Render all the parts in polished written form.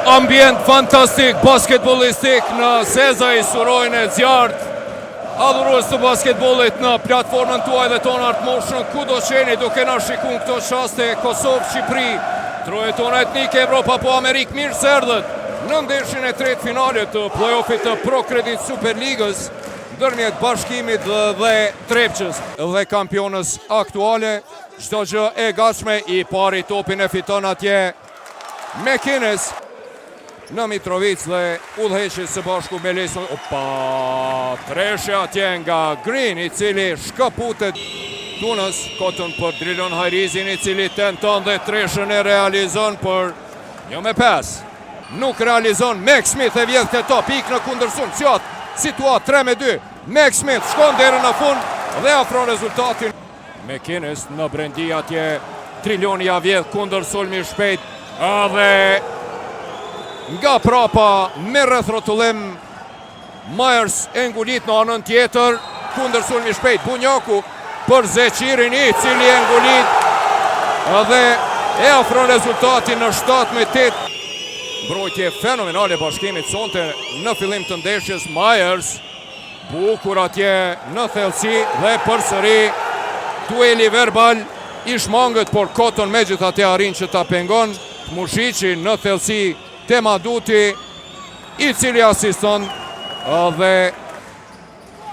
ambient fantastik, basketbolistik në Sezaj Surojnë e Zjartë. Adhurues të basketbolit në platformën tuaj dhe tonë artmoshën, ku do qeni duke na shikun këto qaste Kosovë, Shqipëri, troje tona etnike, Evropa po Amerikë, mirë se erdhët në ndeshjen e tretë finale të play-offit të Pro Credit Superligës, ndërmjet Bashkimit dhe Trepçës dhe kampionës aktuale. Çdo gjë e gatshme, i pari topin e fiton atje McInnes në Mitrovic dhe udhëheqës së bashku me Leson. Treshë atje nga Green, i cili shkëputet tunës, kotën për Drilon Hajrizin, i cili tenton dhe treshën e realizon, për jo me pas. Nuk realizon. Max Smith e vjedh të top, ik në kundërsun, situat 3-2. Max Smith shkon deri në fund dhe afron rezultatin. McInnes në brendi atje, Triloni ja vjedh kundër sulmi shpejt, dhe nga prapa me rreth rrotullim Myers e ngulit në anën tjetër, kundër sulmi shpejt Bunjaku për Zeqirin, i cili e ngulit dhe e afron rezultatin në 7-8. Mbrojtje fenomenale Bashkimit sonte në fillim të ndeshjes. Myers bukur atje në thellësi dhe përsëri dueli verbal i shmangët, por Koton megjithatë arrin që ta pengon. Mushiqi në thellësi te Maduti, i cili asiston, dhe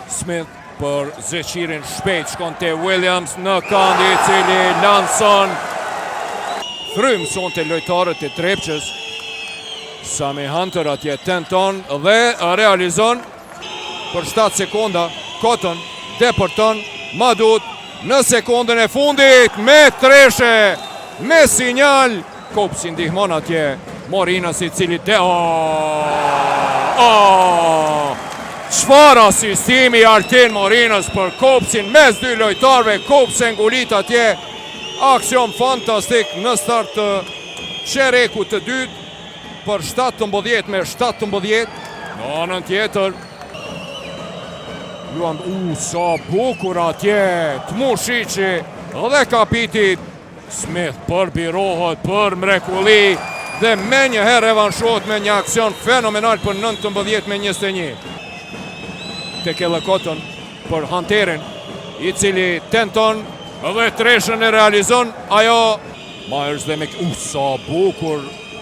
Smith për Zeqirin, shpejt shkon te Williams në kandi, i cili lanson. Frym sonte lojtarët e Trepçës. Sami Hunter atje tenton dhe realizon për 7 sekonda. Koton depërton, Madut në sekondën e fundit me treshe, me sinjal. Kopsi ndihmon atje Morinas, i cili çfarë asistimi Artin Morinas për Kopsin mes dy lojtarëve. Kopsi ngulit atje, aksion fantastik në start të çerekut të dytë për 17-17. Në anën tjetër Luan, sa bukur atje Tmushiqi dhe kapiti. Smith përbirohet për mrekulli dhe me njëherë revanshohet me një aksion fenomenal për 19-21. Tekele Koton për Hunterin, i cili tenton dhe treshën e realizon. Ajo Myers dhe sa bukur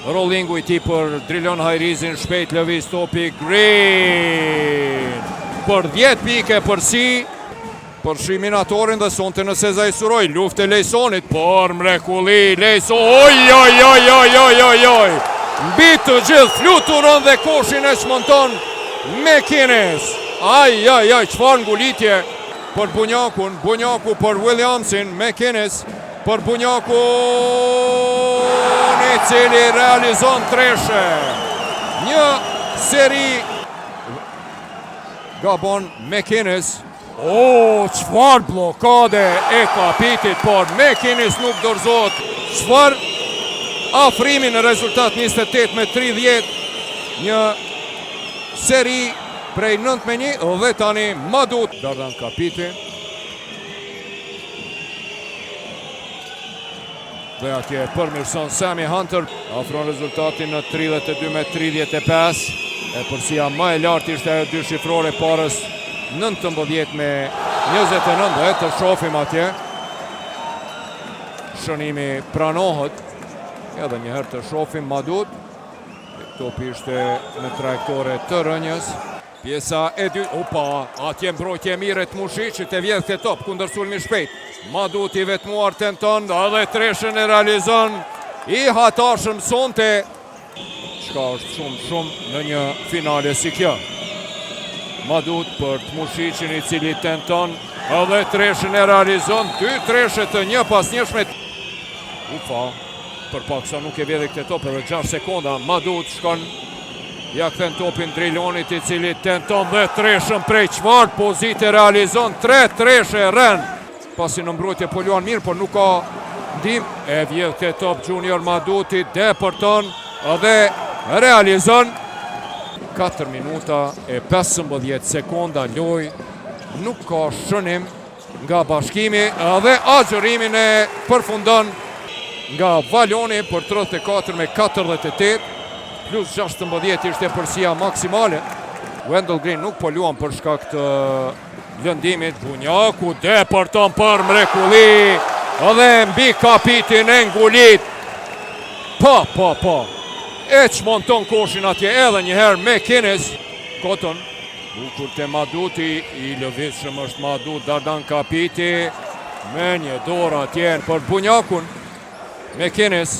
rollingu i tij për Drilon Hajrizin, shpejt lëviz topi Green për 10 pike përsi për shiminatorin dhe sonte në Sezaj Suroj. Luftë e Lejsonit për mrekulli. Lejson, oj. Mbi të gjithë fluturon dhe koshin e çmonton McInnes. Çfarë ngulitje për Bunjakun. Bunjaku për Williamsin, McInnes për Bunjakun, i cili realizon treshe. Një seri gabon McInnes. Çfarë blokade e kapitit, por McInnes nuk dorëzohet. Çfarë afrimi në rezultat, 28-30. Një seri prej 9-1 dhe tani Madut. Dardan kapiti. Dhe atje përmirëson Sami Hunter. Afron rezultatin në 32-35. E përsia më e lartë ishte ajo dy shifrore parës 19-29, dhe të shofim atje. Shënimi pranohet. Edhe njëherë të shofim Madut. Topi ishte në trajektore të rënjës. Pjesa e dy, atje mbrojtje mire të Mushiqit e vjedh të top, kundër sulmi shpejt. Madut i vetmuar tenton dhe treshën e realizon. I hatashëm sonte, çka është shumë në një finale si kjo. Madut për Tmushiqin, i cili tenton dhe treshën e realizon. 2 treshe të një pas njëshme. Për pak sa nuk e vjedhe këtë top, edhe 6 sekonda. Madut shkon, ja kthen topin Drilonit, i cili tenton dhe treshën prej çfarë pozite realizon. 3 treshe rën. Pasi në mbrojtje po luan mirë, por nuk ka ndim. E vjedh këtë top Junior Maduti, depërton dhe realizon. 4 minuta e 15 sekonda loj, nuk ka shënim nga Bashkimi dhe agjërimin e përfundon nga Valoni për 34-48. plus 16 ishte përsia maksimale. Wendell Green nuk po luan për shkak të lëndimit. Bunjaku depërton për mrekulli dhe mbi kapitin e ngulit. Po. E që monton koshin atje edhe njëherë McInnes. Cotton, bukur të Maduti, i lëvizshëm është Madut, Dardan Kapiti. Me një dorë atje për Bunjakun. McInnes,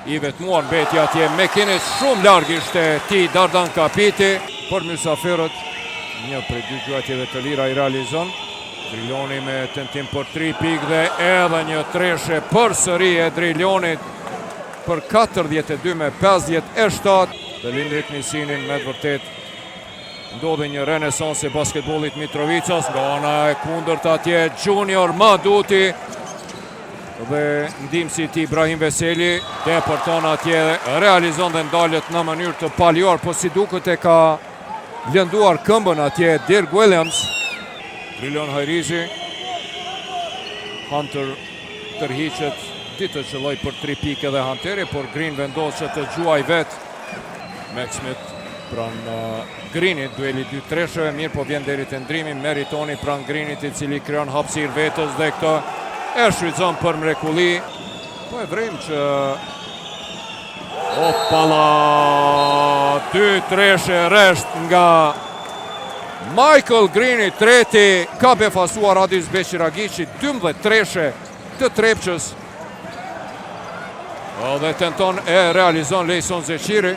i vetmuar mbeti atje. McInnes shumë larg ishte ti Dardan Kapiti. Për mysafirët, një prej dy gjuajtjeve të lira i realizon. Driloni me tentim për 3 pikë dhe edhe një treshe për sëri e Drilonit për 42-57. Dhe lindrit Nisinin me të vërtet ndodhi një renesans e basketbollit Mitrovicas. Nga ana e kundërt atje Junior Maduti dhe ndihmësi i Ibrahim Veseli depërton atje, realizon dhe ndalet në mënyrë të paljuar, po si duket e ka lënduar këmbën atje Dirk Williams. Drilon Hajrizi. Hunter tërhiqet, ditë që lloj për 3 pikë dhe Hunteri, por Green vendos që të gjuaj vet. Max Smith pran Greenit, dueli 2 treshëve, mirë po vjen deri te ndrimi. Meritoni pran Greenit, i cili krijon hapësirë vetës dhe këtë e shfrytëzon për mrekulli. Po e vrem që opala, 2 treshe resht nga Michael Greeni, treti ka befasuar Adis Beqiragici, 12 treshe të Trepçës. Dhe tenton e realizon Lejson Zeqiri.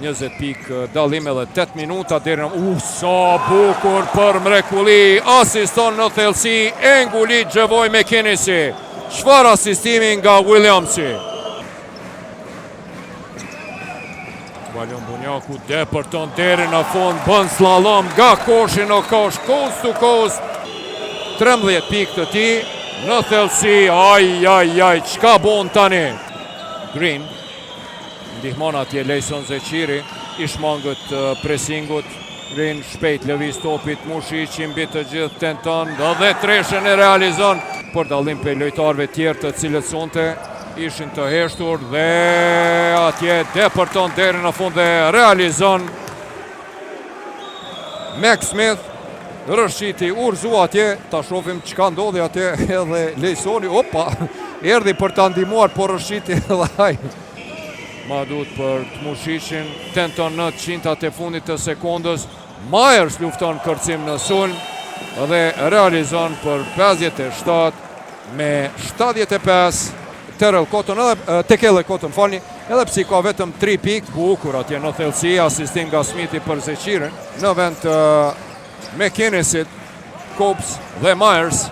20 pikë dallim edhe 8 minuta deri në sa bukur për mrekulli, asiston në thellësi e ngulit Gjevoj McInnesi. Çfarë asistimi nga Williamsi. Valion Bunjaku depërton deri në fund, bën slalom nga koshi në kosh, coast to coast. 13 pikë të tij në thellësi. Aj, çka bon tani? Green ndihmon atje Lejson Zeqiri, i shmangët presingut. Green shpejt lëviz topit, Mushiqi mbi të gjithë tenton dhe treshen e realizon, por dallim për lojtarëve tjerë të cilët sonte ishin të heshtur dhe atje depërton deri në fund dhe realizon. Max Smith rëshqiti urzu atje, ta shohim çka ndodhi atje edhe Lejsoni, erdhi për ta ndihmuar, por rëshqiti edhe ai. Madut për Mushiqin, tenton në 100-at e fundit të sekondës. Myers lufton kërcim në sulm dhe realizon për 57 me 75. Terrell Cotton Tekele Cotton, falni, edhe pse ka vetëm 3 pikë, bukur atje në thellësi, asistim nga Smithi për Zeqirin. Në vend të McInnesit, Cobbs dhe Myers,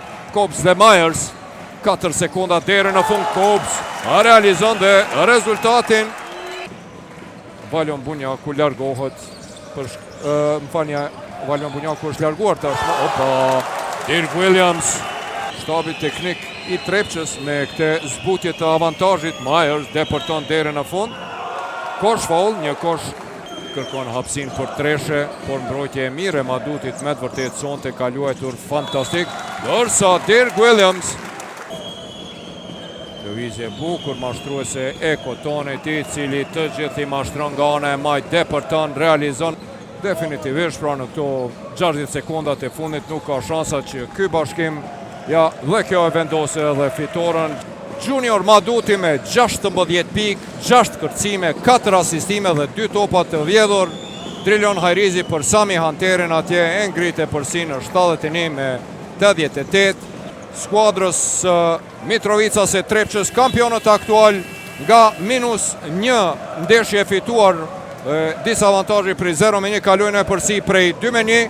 4 sekonda deri në fund. Cobbs realizon dhe rezultatin. Valion Bunjaku largohet për Valion Bunjaku është larguar tash. Dirk Williams, shtabi teknik i Trepçës me këtë zbutje të avantazhit. Myers depërton deri në fund. Kosh foul, një kosh kërkon hapësinë për treshe, por mbrojtje e mirë e Madutit me të vërtet sonte ka luajtur fantastik. Dorsa Dirk Williams, lëvizje bukur mashtruese e Cottonit, i cili të gjithë i mashtron nga ana e majt, depërton, realizon. Definitivisht pra në këto 60 sekondat e fundit nuk ka shansa që ky bashkim dhe kjo e vendose edhe fitoren. Junior Maduti me 16 pikë, 6 kërcime, 4 asistime dhe 2 topa të vjedhur. Drilon Hajrizi për Sami Hunterin atje e ngrite përsi në 71 me 88. Skuadrës Mitrovicas e Trepçës, kampionët aktual, nga -1 ndeshje fituar, disavantazhi prej 0-1, kalojnë e përsi prej 2-1.